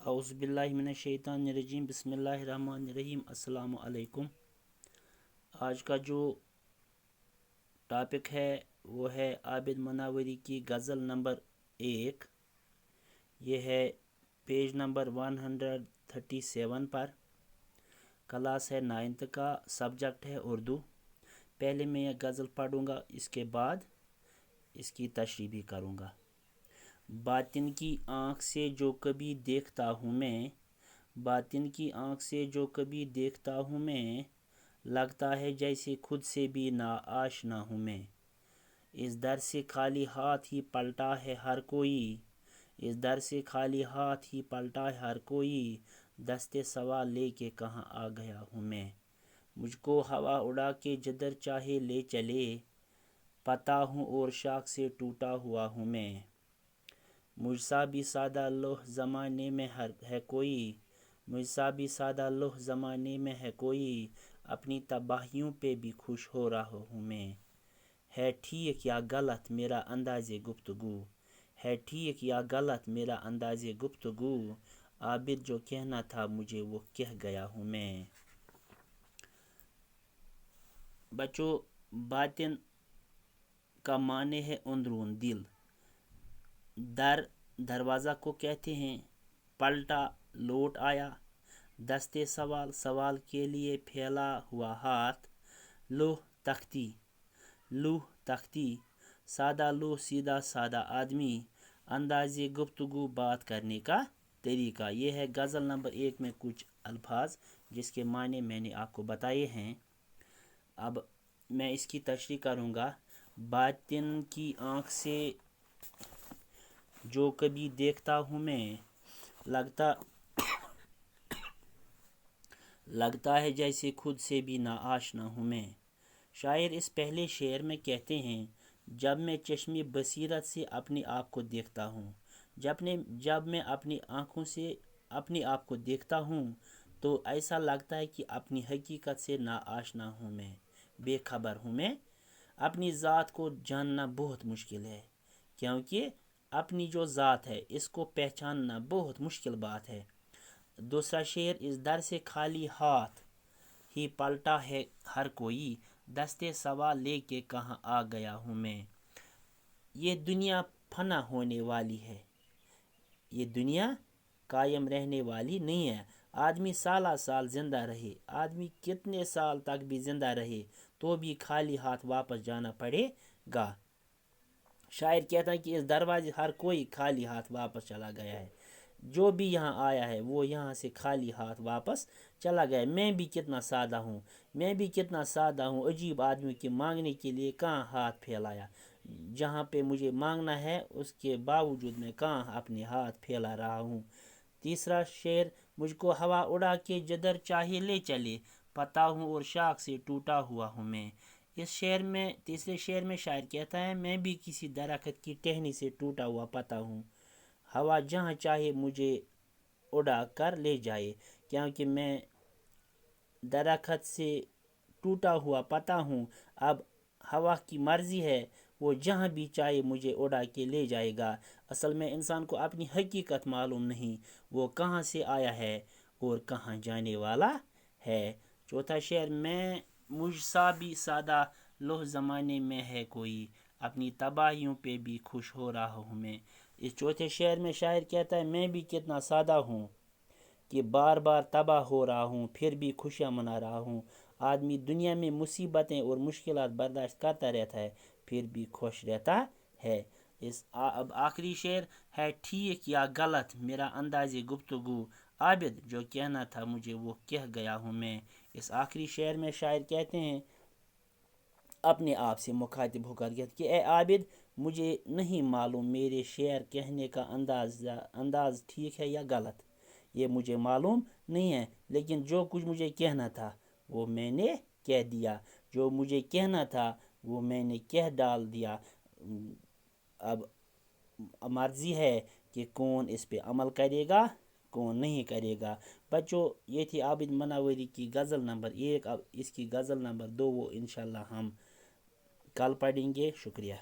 औज़ुबिल्लाहि मिनश्शैतानिर्रजीम बिस्मिल्लाहिर्रहमानिर्रहीम अस्सलामु अलैकुम। आज का जो टॉपिक है वो है आबिद मनावरी की गज़ल नंबर 1। ये है पेज नंबर 137 पर। क्लास है 9th का, सब्जेक्ट है उर्दू। पहले मैं यह गज़ल पढ़ूँगा, इसके बाद इसकी तशरीह भी करूँगा। बातिन की आँख से जो कभी देखता हूँ मैं, बातिन की आँख से जो कभी देखता हूँ मैं, लगता है जैसे खुद से भी ना आशना हूँ मैं। इस दर से खाली हाथ ही पलटा है हर कोई, इस दर से खाली हाथ ही पलटा है हर कोई, दस्ते सवाल लेके कहाँ आ गया हूँ मैं। मुझको हवा उड़ा के जिधर चाहे ले चले, पता हूँ और शाख से टूटा हुआ हूँ मैं। मुझसा भी सादा लोह ज़माने में है कोई, मुझसा भी सादा लोह ज़माने में है कोई, अपनी तबाहियों पे भी खुश हो रहा हूँ मैं। है ठीक या गलत मेरा अंदाज़े गुफ्तगू, है ठीक या गलत मेरा अंदाज़े गुफ्तगू, आबिद जो कहना था मुझे वो कह गया हूँ मैं। बच्चों, बातिन का माने है अंदरून, दिल। दर दरवाज़ा को कहते हैं। पलटा लौट आया। दस्ते सवाल सवाल के लिए फैला हुआ हाथ। लूह तख्ती, लूह तख्ती, सादा लूह सीधा सादा आदमी, अंदाज़े गुफ्तगू बात करने का तरीका। ये है गज़ल नंबर 1 में कुछ अल्फाज जिसके माने मैंने आपको बताए हैं। अब मैं इसकी तशरीह करूँगा। बातिन की आँख से जो कभी देखता हूँ मैं, लगता है जैसे खुद से भी ना आशना हूँ मैं। शायर इस पहले शेर में कहते हैं, जब मैं चश्मे बसीरत से अपने आप को देखता हूँ, जब मैं अपनी आँखों से अपने आप को देखता हूँ तो ऐसा लगता है कि अपनी हकीकत से ना आशना हूँ मैं, बेखबर हूँ मैं। अपनी ज़ात को जानना बहुत मुश्किल है, क्योंकि अपनी जो ज़ात है इसको पहचानना बहुत मुश्किल बात है। दूसरा शेर, इस दर से खाली हाथ ही पलटा है हर कोई, दस्ते सवाल लेके कहाँ आ गया हूँ मैं। ये दुनिया फना होने वाली है, ये दुनिया कायम रहने वाली नहीं है। आदमी साला साल ज़िंदा रहे, आदमी कितने साल तक भी ज़िंदा रहे तो भी खाली हाथ वापस जाना पड़ेगा। शायर कहता है कि इस दरवाजे हर कोई खाली हाथ वापस चला गया है। जो भी यहाँ आया है वो यहाँ से खाली हाथ वापस चला गया। मैं भी कितना सादा हूँ, मैं भी कितना सादा हूँ, अजीब आदमी के मांगने के लिए कहाँ हाथ फैलाया। जहाँ पे मुझे मांगना है उसके बावजूद मैं कहाँ अपने हाथ फैला रहा हूँ। तीसरा शेर, मुझको हवा उड़ा के जिधर चाहे ले चले, पता हूँ और शाख से टूटा हुआ हूँ मैं। इस शेर में, तीसरे शेर में शायर कहता है, मैं भी किसी दरख्त की टहनी से टूटा हुआ पता हूँ। हवा जहाँ चाहे मुझे उड़ा कर ले जाए, क्योंकि मैं दरख्त से टूटा हुआ पता हूँ। अब हवा की मर्ज़ी है, वो जहाँ भी चाहे मुझे उड़ा के ले जाएगा। असल में इंसान को अपनी हकीकत मालूम नहीं, वो कहाँ से आया है और कहाँ जाने वाला है। चौथा शेर, मैं मुझसा भी सादा लोह ज़माने में है कोई, अपनी तबाहियों पे भी खुश हो रहा हूँ मैं। इस चौथे शेर में शायर कहता है, मैं भी कितना सादा हूँ कि बार बार तबाह हो रहा हूँ फिर भी खुशियाँ मना रहा हूँ। आदमी दुनिया में मुसीबतें और मुश्किलात बर्दाश्त करता रहता है फिर भी खुश रहता है। अब आखिरी शेर है, ठीक या गलत मेरा अंदाज़े गुफ्तगू, आबिद जो कहना था मुझे वो कह गया हूँ मैं। इस आखिरी शेर में शायर कहते हैं, अपने आप से मुखातिब होकर कि ए आबिद, मुझे नहीं मालूम मेरे शेर कहने का अंदाज़ ठीक है या गलत, ये मुझे मालूम नहीं है, लेकिन जो कुछ मुझे कहना था वो मैंने कह दिया, जो मुझे कहना था वो मैंने कह डाल दिया। अब मर्ज़ी है कि कौन इस पे अमल करेगा कौन नहीं करेगा। बच्चों, ये थी आबिद मनावरी की गज़ल नंबर 1। अब इसकी गज़ल नंबर 2 वो इंशाल्लाह हम कल पढ़ेंगे। शुक्रिया।